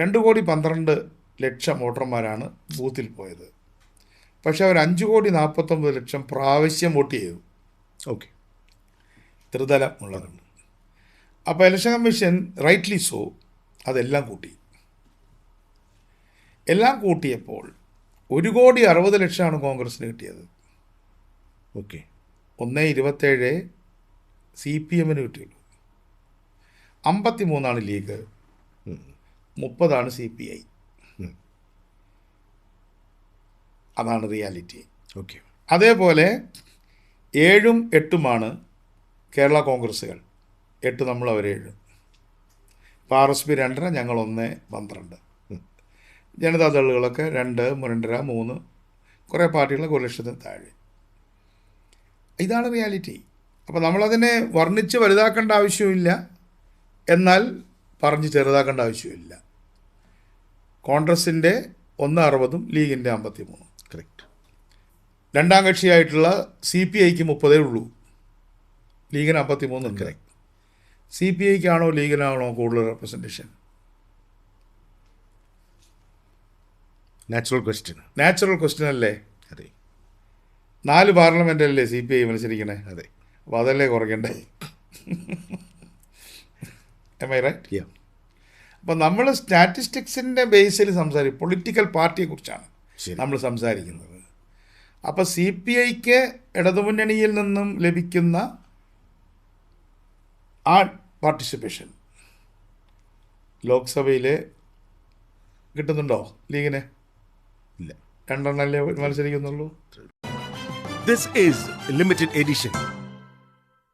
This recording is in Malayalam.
2,12,00,000 വോട്ടർമാരാണ് ബൂത്തിൽ പോയത്. പക്ഷെ അവർ 5,49,00,000 പ്രാവശ്യം വോട്ട് ചെയ്തു. ഓക്കെ, ത്രിതലം ഉള്ളതുണ്ട്. അപ്പോൾ ഇലക്ഷൻ കമ്മീഷൻ റൈറ്റ്ലി സോ അതെല്ലാം കൂട്ടി. എല്ലാം കൂട്ടിയപ്പോൾ 1,60,00,000 കോൺഗ്രസ്സിന് കിട്ടിയത്. ഓക്കെ, 1,27 CPM കിട്ടിയുള്ളൂ. 53 ലീഗ്, 30 CPI. അതാണ് റിയാലിറ്റി. ഓക്കെ, അതേപോലെ 7ഉം 8ഉമാണ് കേരള കോൺഗ്രസ്സുകൾ. 8 നമ്മൾ, അവർ 7. ഇപ്പോൾ RSP 2.5, ഞങ്ങൾ 1.12. ജനതാദളുകളൊക്കെ 2, 2.5, 3, കുറേ പാർട്ടികളൊക്കെ 1,00,000 താഴെ. ഇതാണ് റിയാലിറ്റി. അപ്പോൾ നമ്മളതിനെ വർണ്ണിച്ച് വലുതാക്കേണ്ട ആവശ്യമില്ല, എന്നാൽ പറഞ്ഞ് ചെറുതാക്കേണ്ട ആവശ്യമില്ല. കോൺഗ്രസിൻ്റെ 1,60 ലീഗിൻ്റെ 53. കറക്റ്റ്. രണ്ടാം കക്ഷിയായിട്ടുള്ള CPIക്ക് 30 ഉള്ളൂ, ലീഗിന് 53 ഉണ്ട്. CPIക്കാണോ ലീഗിനാണോ കൂടുതൽ റെപ്രസെൻറ്റേഷൻ? നാച്ചുറൽ ക്വസ്റ്റ്യൻ അല്ലേ? അതെ. 4 പാർലമെൻ്റല്ലേ CPI മത്സരിക്കണേ? അതെ. അപ്പോൾ അതല്ലേ കുറയ്ക്കണ്ടേ? Am I right? അപ്പോൾ നമ്മൾ സ്റ്റാറ്റിസ്റ്റിക്സിൻ്റെ ബേസിൽ പൊളിറ്റിക്കൽ പാർട്ടിയെക്കുറിച്ചാണ് നമ്മൾ സംസാരിക്കുന്നത്. അപ്പോൾ CPIക്ക് ഇടതുമുന്നണിയിൽ നിന്നും ലഭിക്കുന്ന ആ പാർട്ടിസിപ്പേഷൻ ലോക്സഭയിൽ കിട്ടുന്നുണ്ടോ ലീഗിന്? ഇല്ല, 2 മത്സരിക്കുന്നുള്ളൂ. This is a limited edition.